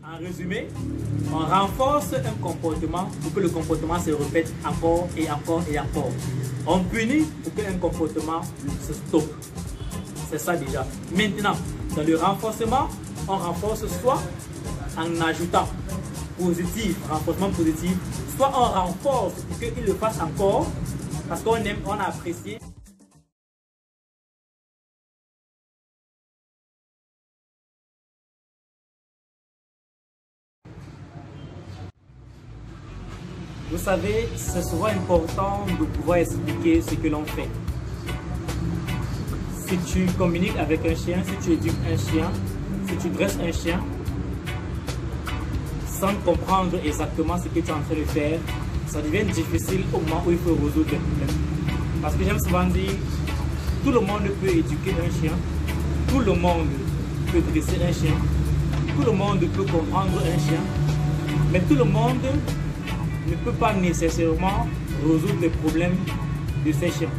En résumé, on renforce un comportement pour que le comportement se répète encore et encore et encore. On punit pour qu'un comportement se stoppe. C'est ça déjà. Maintenant, dans le renforcement, on renforce soit en ajoutant positif, renforcement positif, soit on renforce pour qu'il le fasse encore parce qu'on aime, on a apprécié. Vous savez, c'est souvent important de pouvoir expliquer ce que l'on fait. Si tu communiques avec un chien, si tu éduques un chien, si tu dresses un chien, sans comprendre exactement ce que tu es en train de faire, ça devient difficile au moment où il faut résoudre les problèmes. Parce que j'aime souvent dire, tout le monde peut éduquer un chien, tout le monde peut dresser un chien, tout le monde peut comprendre un chien, mais tout le monde ne peut pas nécessairement résoudre les problèmes de ces chiens.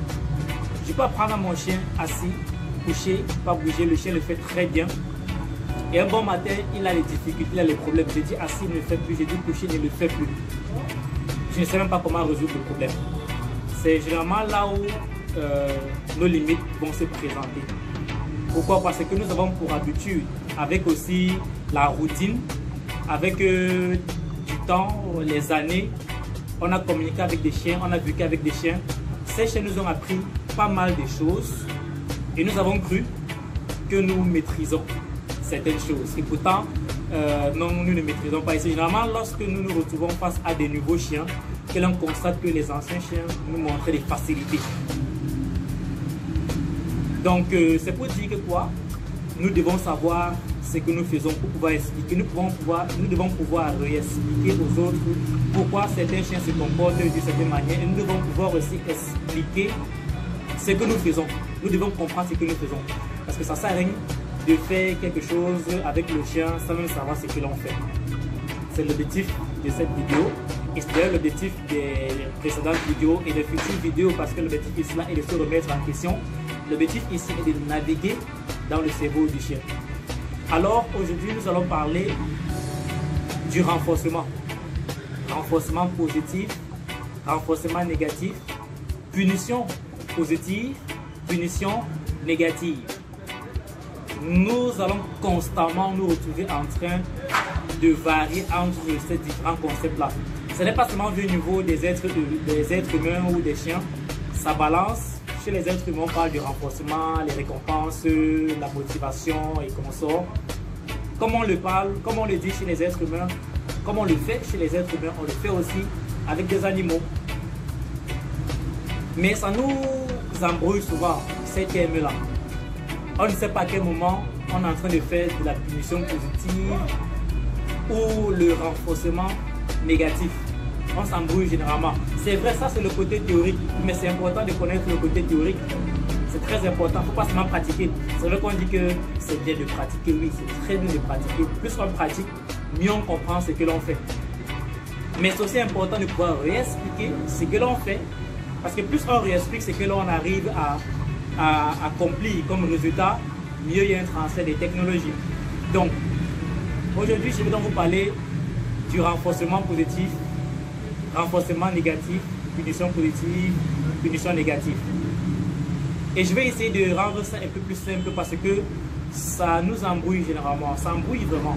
Je peux apprendre à mon chien assis, couché, pas bouger, le chien le fait très bien. Et un bon matin, il a les difficultés, il a les problèmes. J'ai dit assis, il ne le fait plus, j'ai dit couché, il ne le fait plus. Je ne sais même pas comment résoudre le problème. C'est généralement là où nos limites vont se présenter. Pourquoi? Parce que nous avons pour habitude, avec aussi la routine, avec du temps, les années, on a communiqué avec des chiens, on a vécu avec des chiens. Ces chiens nous ont appris pas mal de choses et nous avons cru que nous maîtrisons certaines choses. Et pourtant, non, nous ne maîtrisons pas. Et c'est généralement lorsque nous nous retrouvons face à des nouveaux chiens que l'on constate que les anciens chiens nous montraient des facilités. Donc, c'est pour dire que quoi? Nous devons savoir ce que nous faisons pour pouvoir expliquer. Nous devons pouvoir expliquer aux autres pourquoi certains chiens se comportent d'une certaine manière. Et nous devons pouvoir aussi expliquer ce que nous faisons. Nous devons comprendre ce que nous faisons. Parce que ça ne sert à rien de faire quelque chose avec le chien sans même savoir ce que l'on fait. C'est l'objectif de cette vidéo. Et c'est d'ailleurs l'objectif des précédentes vidéos et des futures vidéos parce que l'objectif ici est de se remettre en question. L'objectif ici est de naviguer dans le cerveau du chien. Alors aujourd'hui nous allons parler du renforcement. Renforcement positif, renforcement négatif, punition positive, punition négative. Nous allons constamment nous retrouver en train de varier entre ces différents concepts-là. Ce n'est pas seulement au niveau des êtres humains ou des chiens, ça balance. Chez les êtres humains, on parle du renforcement, les récompenses, la motivation et consorts. Comme on le parle, comme on le dit chez les êtres humains, comme on le fait chez les êtres humains, on le fait aussi avec des animaux. Mais ça nous embrouille souvent, ces termes-là. On ne sait pas à quel moment on est en train de faire de la punition positive ou le renforcement négatif. On s'embrouille généralement. C'est vrai, ça c'est le côté théorique, mais c'est important de connaître le côté théorique. C'est très important, il ne faut pas seulement pratiquer. C'est vrai qu'on dit que c'est bien de pratiquer, oui, c'est très bien de pratiquer. Plus on pratique, mieux on comprend ce que l'on fait. Mais c'est aussi important de pouvoir réexpliquer ce que l'on fait, parce que plus on réexplique ce que l'on arrive à accomplir comme résultat, mieux il y a un transfert des technologies. Donc, aujourd'hui, je vais donc vous parler du renforcement positif, renforcement négatif, punition positive, punition négative. Et je vais essayer de rendre ça un peu plus simple parce que ça nous embrouille généralement, ça embrouille vraiment.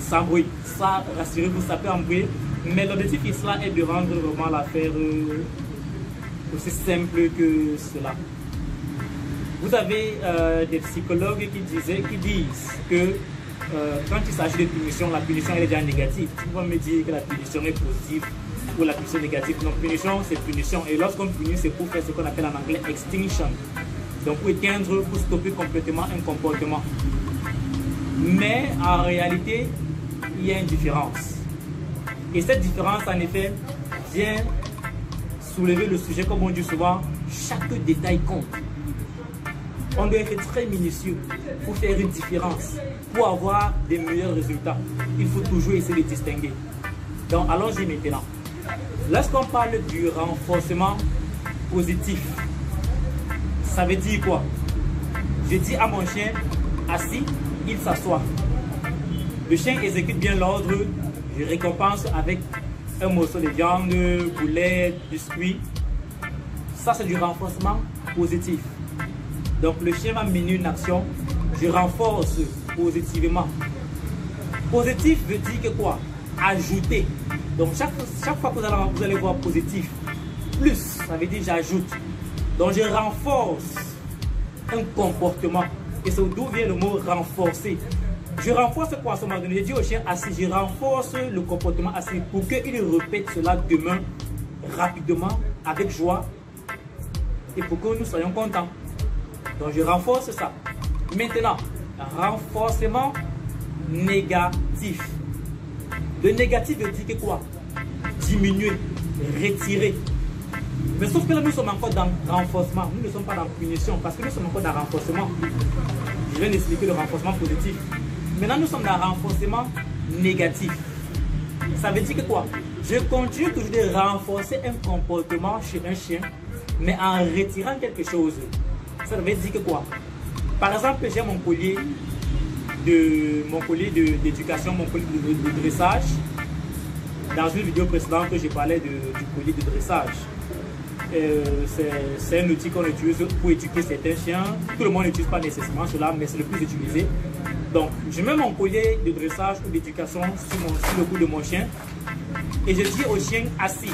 Ça embrouille, ça, rassurez-vous, ça peut embrouiller. Mais l'objectif ici est de rendre vraiment l'affaire aussi simple que cela. Vous avez des psychologues qui disent que quand il s'agit de punition, la punition elle est déjà négative. Tu vas me dire que la punition est positive ou la punition négative. Non, punition c'est punition. Et lorsqu'on punit, c'est pour faire ce qu'on appelle en anglais extinction. Donc pour éteindre, pour stopper complètement un comportement. Mais en réalité, il y a une différence. Et cette différence, en effet, vient soulever le sujet, comme on dit souvent, chaque détail compte. On doit être très minutieux pour faire une différence, pour avoir des meilleurs résultats. Il faut toujours essayer de distinguer. Donc, allons-y maintenant. Lorsqu'on parle du renforcement positif, ça veut dire quoi? Je dis à mon chien, assis, il s'assoit. Le chien exécute bien l'ordre, je récompense avec un morceau de viande, poulet, biscuit. Ça, c'est du renforcement positif. Donc, le chien va mener une action, je renforce positivement. Positif veut dire que quoi? Ajouter. Donc, chaque fois que vous allez voir positif, plus, ça veut dire j'ajoute. Donc, je renforce un comportement. Et c'est d'où vient le mot renforcer. Je renforce quoi à ce moment donné? Je dis au chien assis, je renforce le comportement assis pour qu'il répète cela demain rapidement, avec joie, et pour que nous soyons contents. Donc je renforce ça. Maintenant, renforcement négatif. Le négatif veut dire que quoi? Diminuer, retirer. Mais sauf que là, nous sommes encore dans renforcement. Nous ne sommes pas dans punition parce que nous sommes encore dans renforcement. Je viens d'expliquer le renforcement positif. Maintenant, nous sommes dans renforcement négatif. Ça veut dire que quoi? Je continue toujours de renforcer un comportement chez un chien, mais en retirant quelque chose. Ça veut dire que quoi? Par exemple, j'ai mon collier d'éducation, mon collier de dressage. Dans une vidéo précédente, j'ai parlé du collier de dressage. C'est un outil qu'on utilise pour éduquer certains chiens. Tout le monde n'utilise pas nécessairement cela, mais c'est le plus utilisé. Donc, je mets mon collier de dressage ou d'éducation sur le cou de mon chien et je dis au chien assis.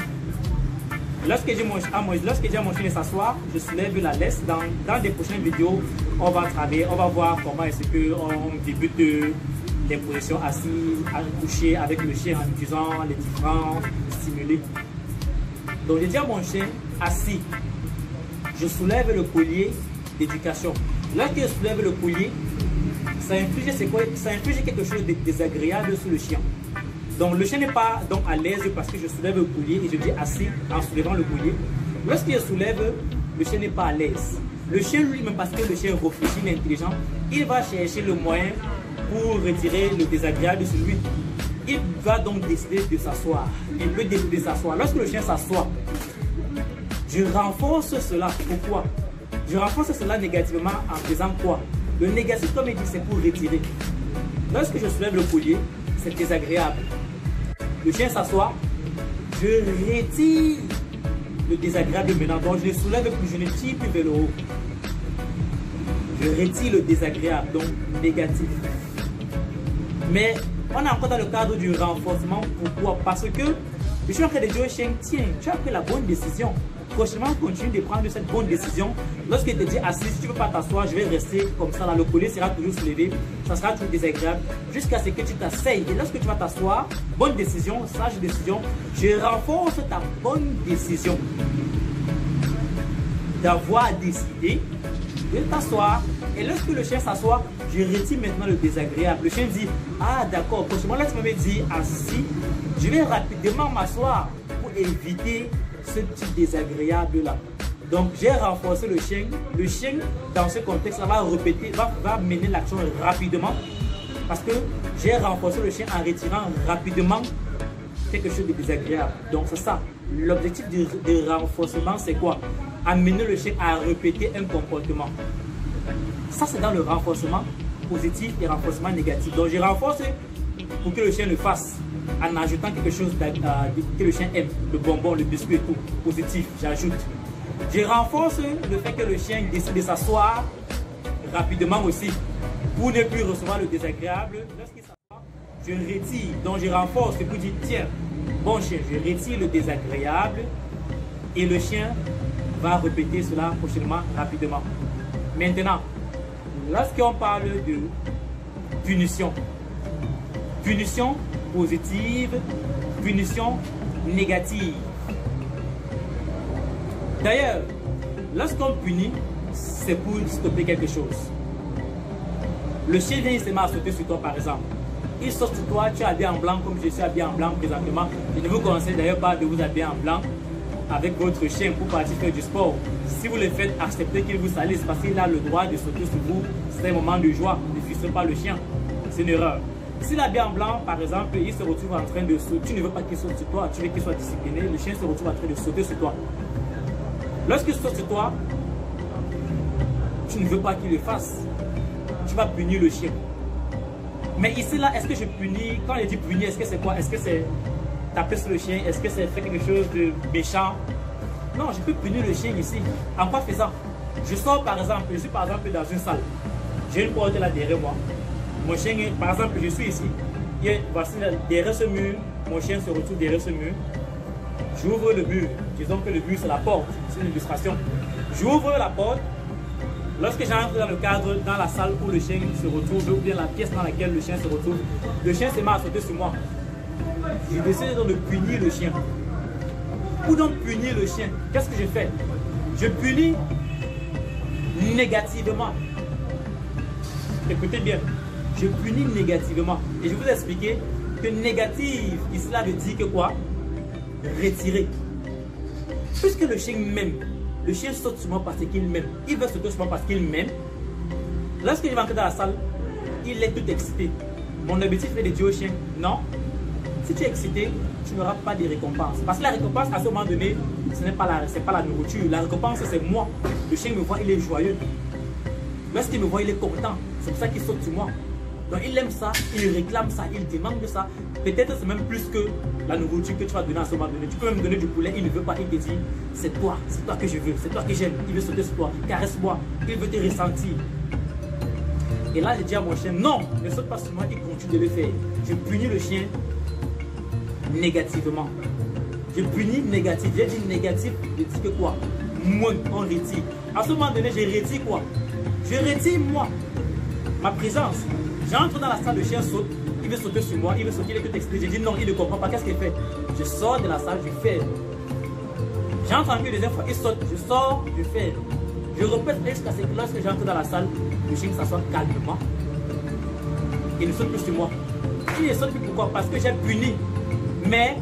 Lorsque j'ai mon chien de s'asseoir, je soulève la laisse. Dans des prochaines vidéos, on va travailler, on va voir comment est-ce qu'on débute les positions assises, coucher avec le chien en utilisant les différents stimuli. Donc, je dis à mon chien assis, je soulève le collier d'éducation. Lorsque je soulève le collier, ça inflige quelque chose de désagréable sur le chien. Donc le chien n'est pas donc à l'aise parce que je soulève le collier et je dis assis en soulevant le collier. Lorsque je soulève, le chien n'est pas à l'aise. Le chien lui-même, parce que le chien réfléchit, il est intelligent, il va chercher le moyen pour retirer le désagréable sur lui. Il va donc décider de s'asseoir. Il peut décider de s'asseoir. Lorsque le chien s'assoit, je renforce cela. Pourquoi? Je renforce cela négativement en faisant quoi? Le négatif, comme il dit, c'est pour retirer. Lorsque je soulève le collier, c'est désagréable. Le chien s'assoit, je retire le désagréable maintenant. Donc je ne soulève plus, je ne tire plus vers le haut. Je retire le désagréable, donc négatif. Mais on est encore dans le cadre du renforcement. Pourquoi? Parce que je suis en train de dire au chien, tiens, tu as pris la bonne décision. Prochainement, continue de prendre cette bonne décision. Lorsqu'il te dit assis, si tu ne veux pas t'asseoir, je vais rester comme ça. Là, le collier sera toujours soulevé. Ça sera toujours désagréable jusqu'à ce que tu t'asseyes. Et lorsque tu vas t'asseoir, bonne décision, sage décision, je renforce ta bonne décision d'avoir décidé de t'asseoir. Et lorsque le chien s'assoit, je retire maintenant le désagréable. Le chien dit, ah d'accord, prochainement, là tu m'avais dit assis, je vais rapidement m'asseoir pour éviter ce type désagréable là. Donc j'ai renforcé le chien. Le chien dans ce contexte va répéter, va mener l'action rapidement parce que j'ai renforcé le chien en retirant rapidement quelque chose de désagréable. Donc c'est ça. L'objectif du renforcement c'est quoi? Amener le chien à répéter un comportement. Ça c'est dans le renforcement positif et renforcement négatif. Donc je renforce pour que le chien le fasse en ajoutant quelque chose que le chien aime, le bonbon, le biscuit et tout, positif, j'ajoute. Je renforce le fait que le chien décide de s'asseoir rapidement aussi pour ne plus recevoir le désagréable. Lorsqu'il s'assoit, je retire, donc je renforce pour dire tiens, bon chien, je retire le désagréable et le chien va répéter cela prochainement rapidement. Maintenant, lorsqu'on parle de punition, punition positive, punition négative. D'ailleurs, lorsqu'on punit, c'est pour stopper quelque chose. Le chien vient, il se met à sauter sur toi par exemple. Il saute sur toi, tu es habillé en blanc comme je suis habillé en blanc présentement. Je ne vous conseille d'ailleurs pas de vous habiller en blanc avec votre chien pour partir faire du sport. Si vous le faites, acceptez qu'il vous salisse parce qu'il a le droit de sauter sur vous. C'est un moment de joie, ne frustrez pas le chien. C'est une erreur. S'il est bien blanc, par exemple, il se retrouve en train de sauter. Tu ne veux pas qu'il saute sur toi, tu veux qu'il soit discipliné. Le chien se retrouve en train de sauter sur toi. Lorsqu'il saute sur toi, tu ne veux pas qu'il le fasse. Tu vas punir le chien. Mais ici, là, est-ce que je punis? Quand je dis punir, est-ce que c'est quoi? Est-ce que c'est taper sur le chien? Est-ce que c'est faire quelque chose de méchant? Non, je peux punir le chien ici. En quoi faisant? Je sors par exemple, je suis par exemple dans une salle. J'ai une porte là derrière moi. Mon chien, par exemple, je suis ici. Voici derrière ce mur, mon chien se retrouve derrière ce mur. J'ouvre le mur. Disons que le mur c'est la porte. C'est une illustration. J'ouvre la porte. Lorsque j'entre dans le cadre, dans la salle où le chien se retrouve, ou bien la pièce dans laquelle le chien se retrouve, le chien se met à sauter sur moi. Je décide donc de punir le chien. Pour donc punir le chien, qu'est-ce que je fais? Je punis négativement. Écoutez bien, je punis négativement. Et je vais vous expliquer que négative, ici là veut dire que quoi? Retirer. Puisque le chien m'aime, le chien saute sur moi parce qu'il m'aime. Il veut sauter sur moi parce qu'il m'aime. Lorsqu'il va entrer dans la salle, il est tout excité. Mon objectif est de dire au chien, non, si tu es excité, tu n'auras pas de récompense. Parce que la récompense, à ce moment donné, ce n'est pas la nourriture. La récompense, c'est moi. Le chien me voit, il est joyeux. Lorsqu'il me voit, il est content. C'est pour ça qu'il saute sur moi. Donc il aime ça, il réclame ça, il demande de ça. Peut-être c'est même plus que la nourriture que tu vas donner à ce moment donné. Tu peux même donner du poulet, il ne veut pas, il te dit, c'est toi que je veux, c'est toi que j'aime. Il veut sauter sur toi, caresse-moi, il veut te ressentir. Et là, je dis à mon chien, non, ne saute pas sur moi, il continue de le faire. Je punis le chien négativement. Je punis négatif. J'ai dit négatif, je dis que quoi? Moi, on retire. À ce moment donné, je retire quoi? Je retire moi, ma présence. J'entre dans la salle, le chien saute, il veut sauter sur moi, il veut sauter, il est tout excité. J'ai dit non, il ne comprend pas, qu'est-ce qu'il fait? Je sors de la salle, je fais. J'entre encore une deuxième fois, il saute, je sors, je fais. Je répète jusqu'à ce que lorsque j'entre dans la salle, le chien s'assoit calmement. Il ne saute plus sur moi. Il ne saute plus pourquoi? Parce que j'ai puni. Mais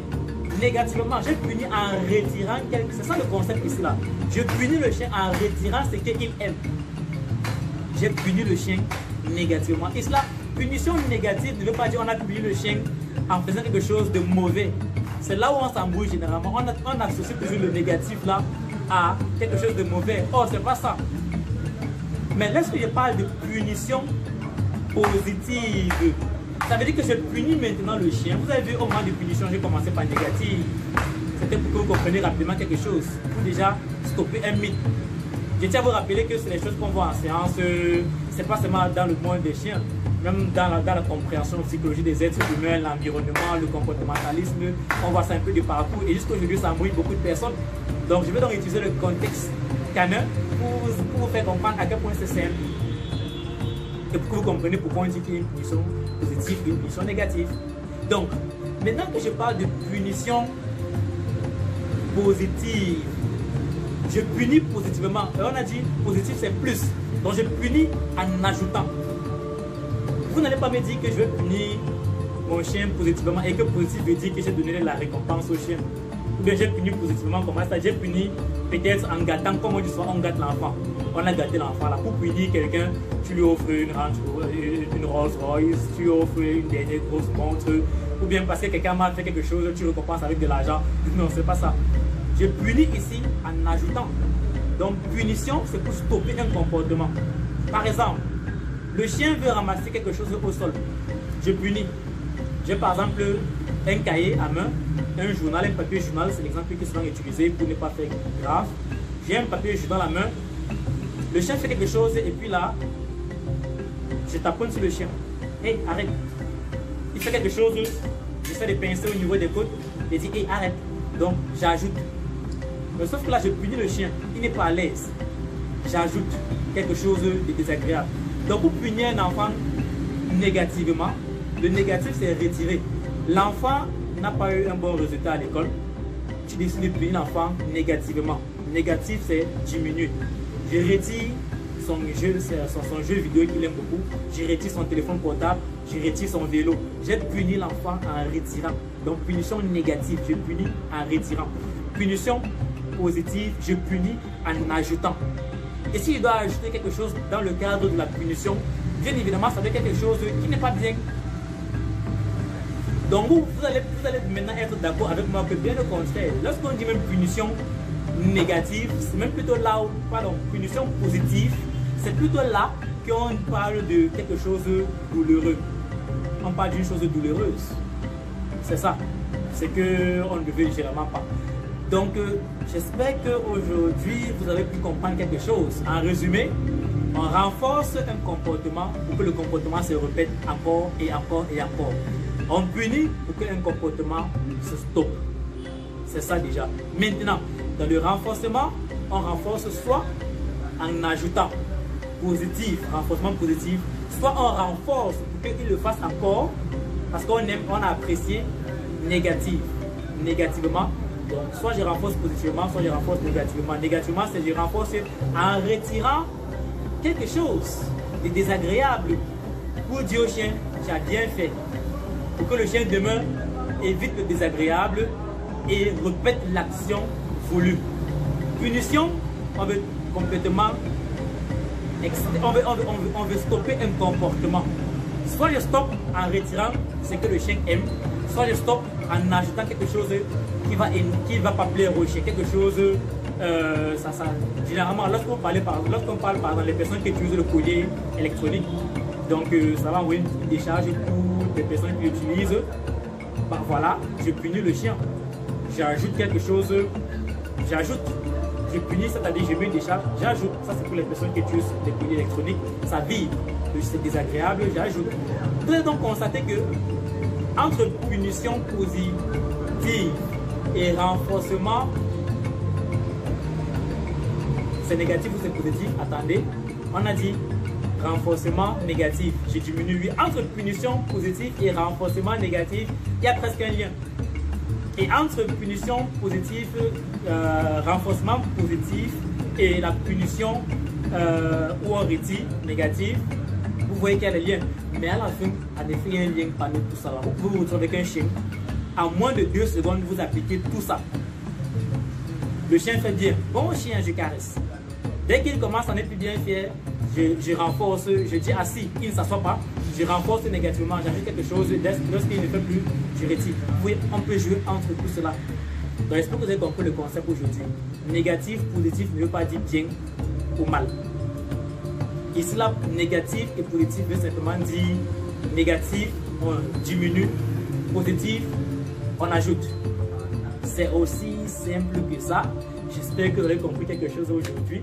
négativement, j'ai puni en retirant quelque chose. C'est ça le concept ici là. Je punis le chien en retirant ce qu'il aime. J'ai puni le chien négativement. Et cela, punition négative ne veut pas dire qu'on a puni le chien en faisant quelque chose de mauvais. C'est là où on s'embrouille généralement. On associe toujours le négatif là à quelque chose de mauvais. Oh, c'est pas ça. Mais lorsque je parle de punition positive, ça veut dire que je punis maintenant le chien. Vous avez vu au moment de punition, j'ai commencé par négative. C'était pour que vous compreniez rapidement quelque chose. Pour déjà stopper un mythe. Je tiens à vous rappeler que c'est les choses qu'on voit en séance. C'est pas seulement dans le monde des chiens. Même dans la compréhension psychologique des êtres humains, l'environnement, le comportementalisme. On voit ça un peu de partout. Et jusqu'aujourd'hui, ça embrouille beaucoup de personnes. Donc je vais donc utiliser le contexte canin pour vous faire comprendre à quel point c'est simple. Et pour que vous compreniez pourquoi on dit qu'il y a une punition positive et une punition négative. Donc, maintenant que je parle de punition positive, je punis positivement. Et on a dit positif c'est plus. Donc je punis en ajoutant. Vous n'allez pas me dire que je vais punir mon chien positivement et que positif veut dire que j'ai donné la récompense au chien. Ou bien j'ai puni positivement comme ça. J'ai puni peut-être en gâtant, comme on dit souvent, on gâte l'enfant. On a gâté l'enfant là. Pour punir quelqu'un, tu lui offres une Rolls Royce, tu lui offres une dernière grosse montre. Ou bien parce que quelqu'un m'a fait quelque chose, tu récompenses avec de l'argent. Non, c'est pas ça. Je punis ici en ajoutant. Donc punition, c'est pour stopper un comportement. Par exemple, le chien veut ramasser quelque chose au sol. Je punis. J'ai par exemple un cahier à main, un journal, un papier journal, c'est l'exemple qui est souvent utilisé pour ne pas faire grave. J'ai un papier journal à la main. Le chien fait quelque chose et puis là, je taponne sur le chien. Hey, arrête. Il fait quelque chose, j'essaie de pincer au niveau des côtes et dit hey, arrête. Donc j'ajoute. Mais sauf que là, je punis le chien. Il n'est pas à l'aise. J'ajoute quelque chose de désagréable. Donc, pour punir un enfant négativement, le négatif, c'est retirer. L'enfant n'a pas eu un bon résultat à l'école. Tu décides de punir l'enfant négativement. Négatif, c'est diminuer. Je retire son jeu vidéo qu'il aime beaucoup. Je retire son téléphone portable. Je retire son vélo. J'ai puni l'enfant en retirant. Donc, punition négative, je punis en retirant. Punition positive, je punis en ajoutant. Et si je dois ajouter quelque chose dans le cadre de la punition, bien évidemment, ça doit être quelque chose qui n'est pas bien. Donc vous allez maintenant être d'accord avec moi que bien au contraire, lorsqu'on dit même punition négative, c'est même plutôt là où, pardon, punition positive, c'est plutôt là qu'on parle de quelque chose de douloureux. on parle d'une chose douloureuse. C'est ça. C'est qu'on ne veut généralement pas. Donc, j'espère qu'aujourd'hui, vous avez pu comprendre quelque chose. En résumé, on renforce un comportement pour que le comportement se répète encore et encore et encore. On punit pour qu'un comportement se stoppe. C'est ça déjà. Maintenant, dans le renforcement, on renforce soit en ajoutant positif, renforcement positif, soit on renforce pour qu'il le fasse encore parce qu'on aime, on a apprécié négativement. Donc, soit je renforce positivement, soit je renforce négativement. Négativement, c'est je renforce en retirant quelque chose de désagréable pour dire au chien, tu as bien fait. Pour que le chien demeure, évite le désagréable et répète l'action voulue. Punition, on veut complètement, on veut stopper un comportement. Soit je stoppe en retirant ce que le chien aime, soit je stoppe en ajoutant quelque chose qui va pas plaire au chien, quelque chose, généralement lorsqu'on parle par exemple les personnes qui utilisent le collier électronique, donc ça va envoyer une décharge pour les personnes qui l'utilisent, bah voilà, je punis le chien, j'ajoute quelque chose, je punis, c'est-à-dire je mets une décharge, j'ajoute, ça c'est pour les personnes qui utilisent les colliers électroniques, ça vibre, c'est désagréable, j'ajoute. Vous allez donc constater que entre punition positive et renforcement, c'est négatif ou c'est positif? Attendez, on a dit renforcement négatif, j'ai diminué. Oui. Entre punition positive et renforcement négatif, il y a presque un lien. Et entre punition positive, renforcement positif et la punition où on retire négatif, vous voyez qu'il y a le lien. Mais à la fin, en effet, il y a un lien parmi tout ça. Vous pouvez vous retrouver avec un chien. En moins de 2 secondes, vous appliquez tout ça. Le chien fait bien. Bon chien, je caresse. Dès qu'il commence à n'être plus bien fier, je renforce, je dis assis, il ne s'assoit pas. Je renforce négativement, j'ajoute quelque chose. Lorsqu'il ne fait plus, je retire. Vous voyez, on peut jouer entre tout cela. Donc, j'espère que vous avez compris le concept aujourd'hui. Négatif, positif ne veut pas dire bien ou mal. Ici, là, négatif et positif veut simplement dire négatif, on diminue, positif, on ajoute. C'est aussi simple que ça. J'espère que vous avez compris quelque chose aujourd'hui.